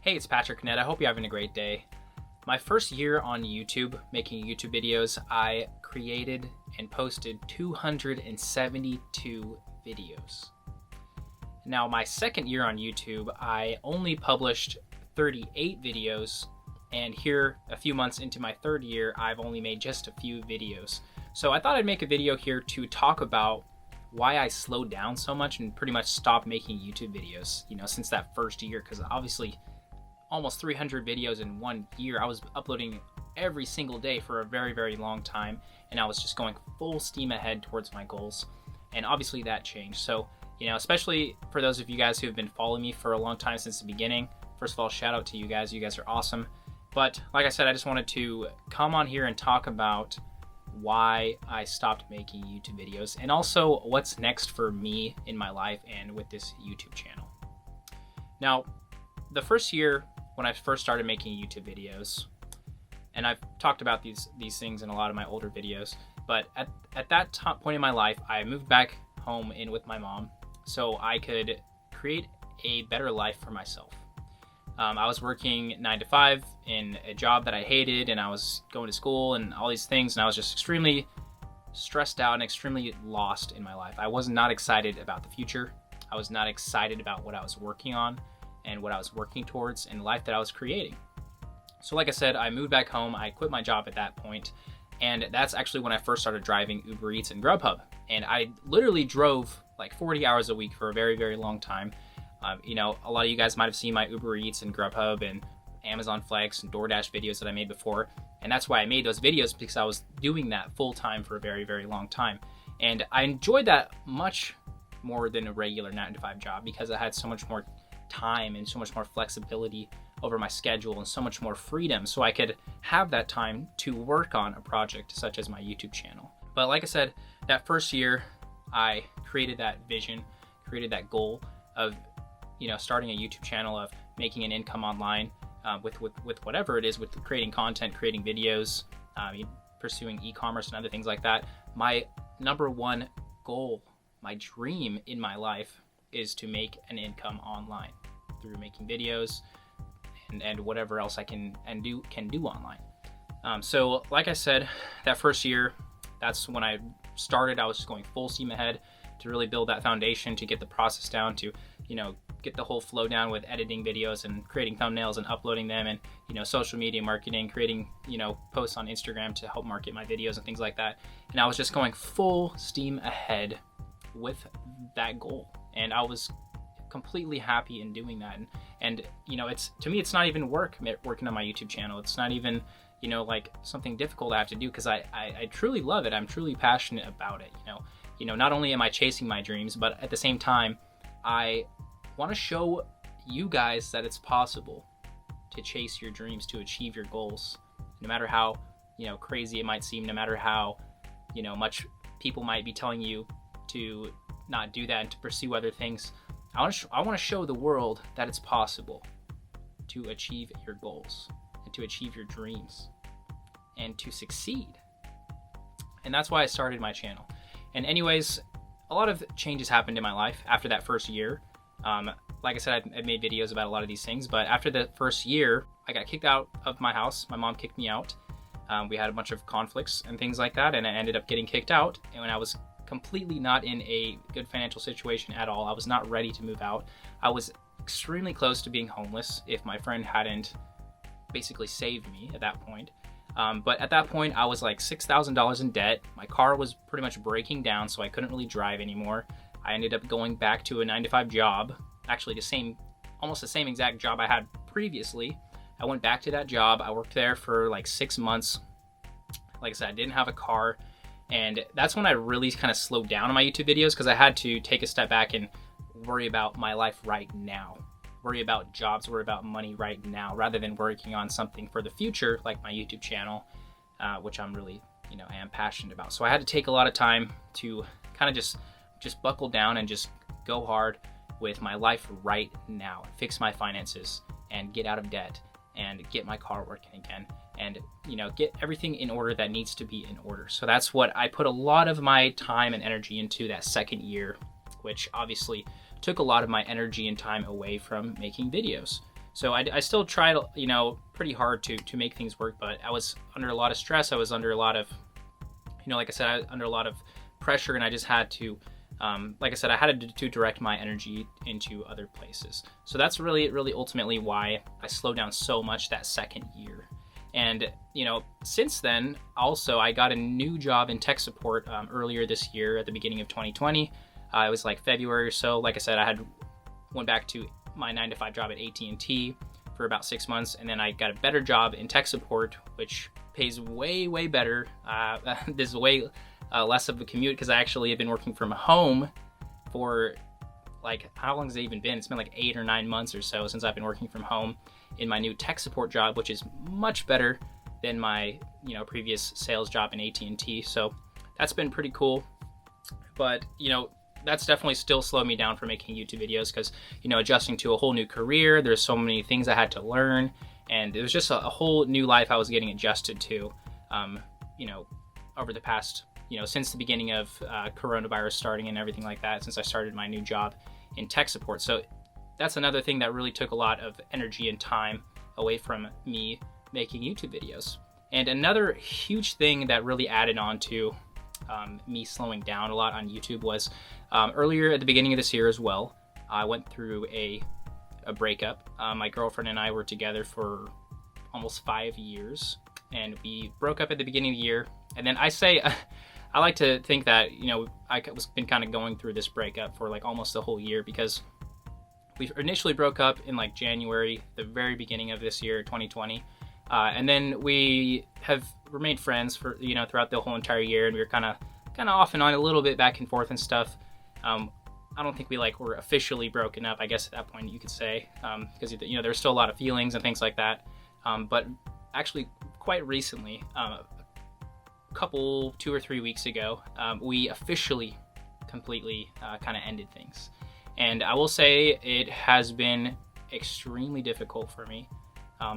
Hey, it's Patrick Cuneta. I hope you're having a great day. My first year on YouTube, making YouTube videos, I created and posted 272 videos. Now, my second year on YouTube, I only published 38 videos, and here, a few months into my third year, I've only made just a few videos. So I thought I'd make a video here to talk about why I slowed down so much and pretty much stopped making YouTube videos, since that first year, because obviously almost 300 videos in 1 year. I was uploading every single day for a very, very long time, and I was just going full steam ahead towards my goals. And obviously that changed. So, especially for those of you guys who have been following me for a long time since the beginning, first of all, shout out to you guys. You guys are awesome. But like I said, I just wanted to come on here and talk about why I stopped making YouTube videos and also what's next for me in my life and with this YouTube channel. Now, the first year when I first started making YouTube videos, and I've talked about these things in a lot of my older videos, but at that point in my life, I moved back home in with my mom so I could create a better life for myself. I was working 9 to 5 in a job that I hated, and I was going to school and all these things, and I was just extremely stressed out and extremely lost in my life. I was not excited about the future. I was not excited about what I was working on and what I was working towards and the life that I was creating. So like I said, I moved back home. I quit my job at that point, and that's actually when I first started driving Uber Eats and Grubhub. And I literally drove like 40 hours a week for a very, very long time. A lot of you guys might have seen my Uber Eats and Grubhub and Amazon Flex and DoorDash videos that I made before. And that's why I made those videos, because I was doing that full time for a very, very long time. And I enjoyed that much more than a regular 9 to 5 job, because I had so much more time and so much more flexibility over my schedule and so much more freedom, so I could have that time to work on a project such as my YouTube channel. But like I said, that first year I created that vision, created that goal of starting a YouTube channel, of making an income online with whatever it is, with creating content, creating videos, pursuing e-commerce and other things like that. My number one goal, my dream in my life, is to make an income online through making videos and whatever else I can do online. So like I said, that first year, that's when I started. I was just going full steam ahead to really build that foundation, to get the process down, to get the whole flow down with editing videos and creating thumbnails and uploading them, and social media marketing, creating posts on Instagram to help market my videos and things like that. And I was just going full steam ahead with that goal, and I was completely happy in doing that. And it's, to me, it's not even working on my YouTube channel. It's not even like something difficult I have to do, because I truly love it. I'm truly passionate about it. Not only am I chasing my dreams, but at the same time, I want to show you guys that it's possible to chase your dreams, to achieve your goals, no matter how crazy it might seem, no matter how much people might be telling you to not do that and to pursue other things. I want to show the world that it's possible to achieve your goals and to achieve your dreams and to succeed. And that's why I started my channel. And anyways, a lot of changes happened in my life after that first year. Like I said, I made videos about a lot of these things, but after the first year, I got kicked out of my house. My mom kicked me out. We had a bunch of conflicts and things like that, and I ended up getting kicked out. And when I was completely not in a good financial situation at all, I was not ready to move out. I was extremely close to being homeless if my friend hadn't basically saved me at that point. But at that point, I was like $6,000 in debt. My car was pretty much breaking down, so I couldn't really drive anymore. I ended up going back to a 9 to 5 job, actually almost the same exact job I had previously. I went back to that job. I worked there for like 6 months. Like I said, I didn't have a car, and that's when I really kind of slowed down on my YouTube videos, because I had to take a step back and worry about my life right now. Worry about jobs, worry about money right now, rather than working on something for the future, like my YouTube channel, which I'm really, I am passionate about. So I had to take a lot of time to kind of just buckle down and just go hard with my life right now, fix my finances and get out of debt and get my car working again, and get everything in order that needs to be in order. So that's what I put a lot of my time and energy into that second year, which obviously took a lot of my energy and time away from making videos. So I still tried, pretty hard to make things work, but I was under a lot of stress. I was under a lot of, like I said, I was under a lot of pressure, and I just had to, like I said, I had to direct my energy into other places. So that's really ultimately why I slowed down so much that second year. And, since then, also, I got a new job in tech support earlier this year at the beginning of 2020. It was like February or so. Like I said, I went back to my 9-to-5 job at AT&T for about 6 months, and then I got a better job in tech support, which pays way better. This is way less of a commute because I actually have been working from home for, like, how long has it even been? It's been like 8 or 9 months or so since I've been working from home in my new tech support job, which is much better than my previous sales job in AT&T. So that's been pretty cool. But that's definitely still slowed me down for making YouTube videos because adjusting to a whole new career, there's so many things I had to learn, and it was just a whole new life I was getting adjusted to over the past since the beginning of coronavirus starting and everything like that, since I started my new job in tech support. So that's another thing that really took a lot of energy and time away from me making YouTube videos. And another huge thing that really added on to me slowing down a lot on YouTube was earlier at the beginning of this year as well, I went through a breakup. My girlfriend and I were together for almost 5 years, and we broke up at the beginning of the year. And then I like to think that I was been kind of going through this breakup for like almost a whole year, because we initially broke up in like January, the very beginning of this year, 2020. And then we have remained friends for throughout the whole entire year, and we were kind of off and on a little bit, back and forth and stuff. I don't think we were officially broken up, I guess at that point you could say, because there's still a lot of feelings and things like that. But actually, quite recently, a couple 2 or 3 weeks ago, we officially completely kind of ended things. And I will say it has been extremely difficult for me.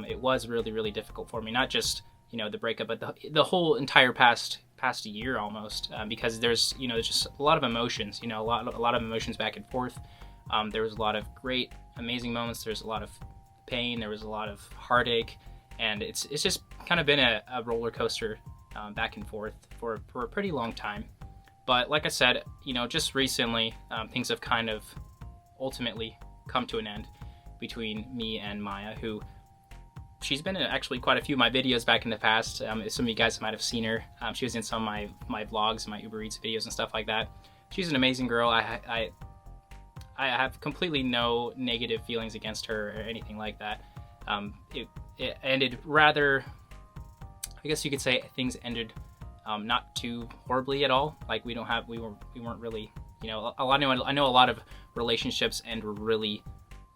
It was really difficult for me, not just the breakup, but the whole entire past year almost, because there's just a lot of emotions, a lot of emotions back and forth. There was a lot of great, amazing moments. There's a lot of pain. There was a lot of heartache, and it's just kind of been a roller coaster back and forth for a pretty long time. But like I said, just recently, things have kind of ultimately come to an end between me and Maya, who she's been in actually quite a few of my videos back in the past. Some of you guys might have seen her. She was in some of my vlogs and my Uber Eats videos and stuff like that. She's an amazing girl. I have completely no negative feelings against her or anything like that. It ended rather, I guess you could say things ended not too horribly at all. Like we weren't really, I know a lot of relationships end really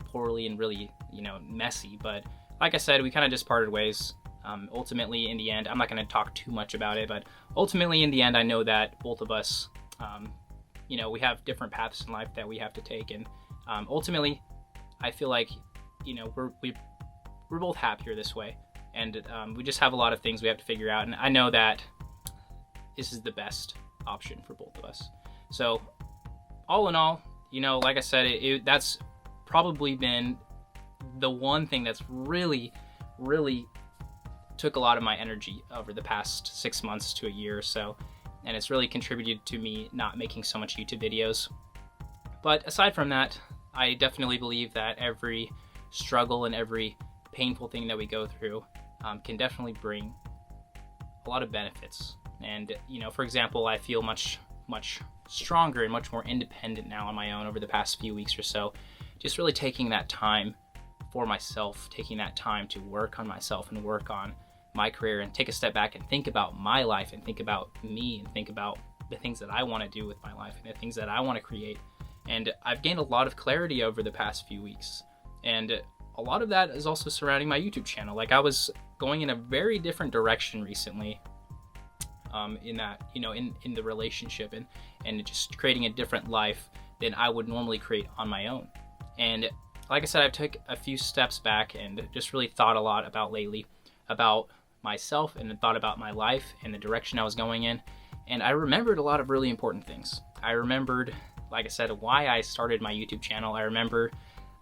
poorly and really, messy, but like I said, we kind of just parted ways. Ultimately, in the end, I'm not going to talk too much about it, but ultimately, in the end, I know that both of us, we have different paths in life that we have to take, and ultimately, I feel like, we're both happier this way, and we just have a lot of things we have to figure out, and I know that this is the best option for both of us. So, all in all, like I said, that's probably been the one thing that's really took a lot of my energy over the past 6 months to a year or so, and it's really contributed to me not making so much YouTube videos. But aside from that, I definitely believe that every struggle and every painful thing that we go through can definitely bring a lot of benefits. And for example, I feel much stronger and much more independent now on my own over the past few weeks or so, just really taking that time for myself, taking that time to work on myself and work on my career and take a step back and think about my life and think about me and think about the things that I want to do with my life and the things that I want to create. And I've gained a lot of clarity over the past few weeks. And a lot of that is also surrounding my YouTube channel. Like I was going in a very different direction recently in that, in the relationship and just creating a different life than I would normally create on my own. And like I said, I've took a few steps back and just really thought a lot about myself and thought about my life and the direction I was going in. And I remembered a lot of really important things. I remembered, like I said, why I started my YouTube channel. I remember,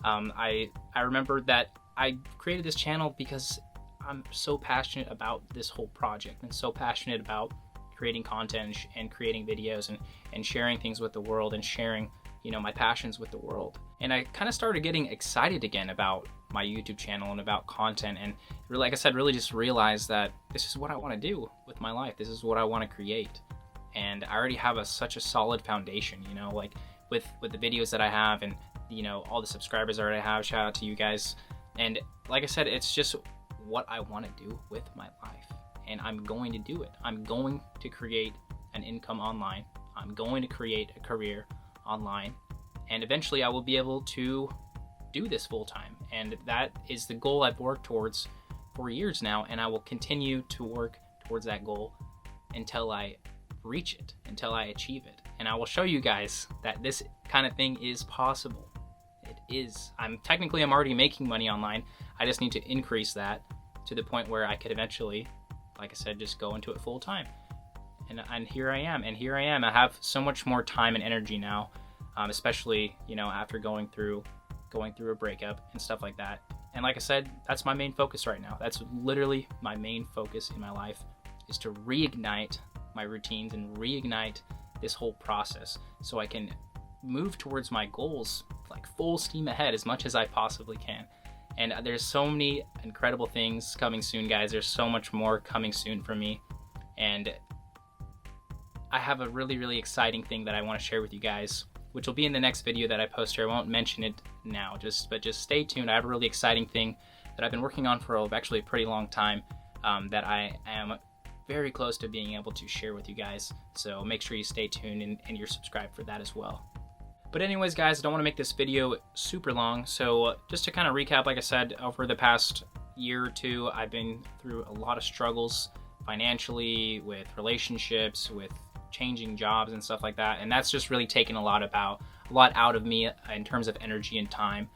I remembered that I created this channel because I'm so passionate about this whole project and so passionate about creating content and creating videos and sharing things with the world and sharing, you know, my passions with the world. And I kind of started getting excited again about my YouTube channel and about content, and really, like I said, really just realized that this is what I want to do with my life. This is what I want to create. And I already have such a solid foundation, you know, like with the videos that I have and, you know, all the subscribers that I have. Shout out to you guys. And like I said, it's just what I want to do with my life, and I'm going to do it. I'm going to create an income online. I'm going to create a career online, and eventually I will be able to do this full time. And that is the goal I've worked towards for years now, and I will continue to work towards that goal until I reach it, until I achieve it. And I will show you guys that this kind of thing is possible. It is. I'm already making money online. I just need to increase that to the point where I could eventually, like I said, just go into it full time. And here I am. I have so much more time and energy now, especially, you know, after going through a breakup and stuff like that. And like I said, that's my main focus right now. That's literally my main focus in my life, is to reignite my routines and reignite this whole process so I can move towards my goals like full steam ahead as much as I possibly can. And there's so many incredible things coming soon, guys. There's so much more coming soon for me. And I have a really, really exciting thing that I want to share with you guys, which will be in the next video that I post here. I won't mention it now, but just stay tuned. I have a really exciting thing that I've been working on for actually a pretty long time, that I am very close to being able to share with you guys. So make sure you stay tuned and you're subscribed for that as well. But anyways, guys, I don't want to make this video super long. So just to kind of recap, like I said, over the past year or two, I've been through a lot of struggles financially, with relationships, with changing jobs and stuff like that. And that's just really taken a lot out of me in terms of energy and time,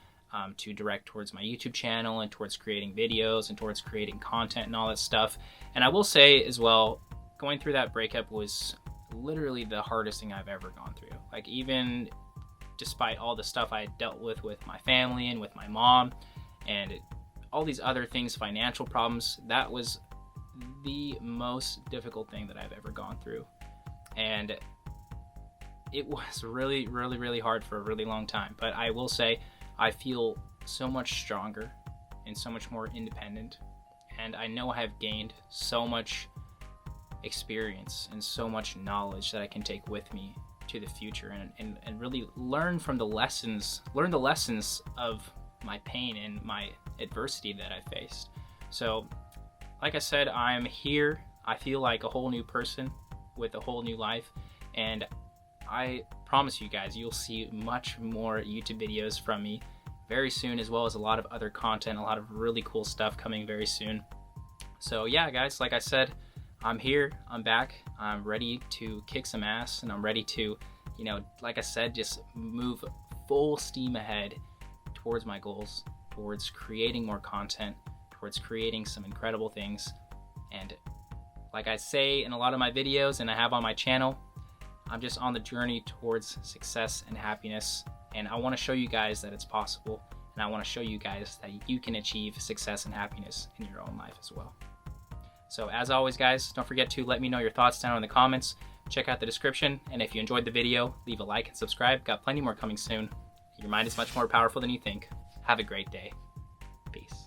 to direct towards my YouTube channel and towards creating videos and towards creating content and all that stuff. And I will say as well, going through that breakup was literally the hardest thing I've ever gone through. Like, even despite all the stuff I dealt with my family and with my mom and all these other things, financial problems, that was the most difficult thing that I've ever gone through. And it was really, really, really hard for a really long time. But I will say, I feel so much stronger and so much more independent. And I know I have gained so much experience and so much knowledge that I can take with me to the future and really learn the lessons of my pain and my adversity that I faced. So, like I said, I'm here. I feel like a whole new person with a whole new life, and I promise you guys, you'll see much more YouTube videos from me very soon, as well as a lot of other content, a lot of really cool stuff coming very soon. So yeah, guys, like I said, I'm here, I'm back, I'm ready to kick some ass, and I'm ready to, you know, like I said, just move full steam ahead towards my goals, towards creating more content, towards creating some incredible things. And like I say in a lot of my videos and I have on my channel, I'm just on the journey towards success and happiness. And I want to show you guys that it's possible. And I want to show you guys that you can achieve success and happiness in your own life as well. So as always, guys, don't forget to let me know your thoughts down in the comments. Check out the description. And if you enjoyed the video, leave a like and subscribe. Got plenty more coming soon. Your mind is much more powerful than you think. Have a great day. Peace.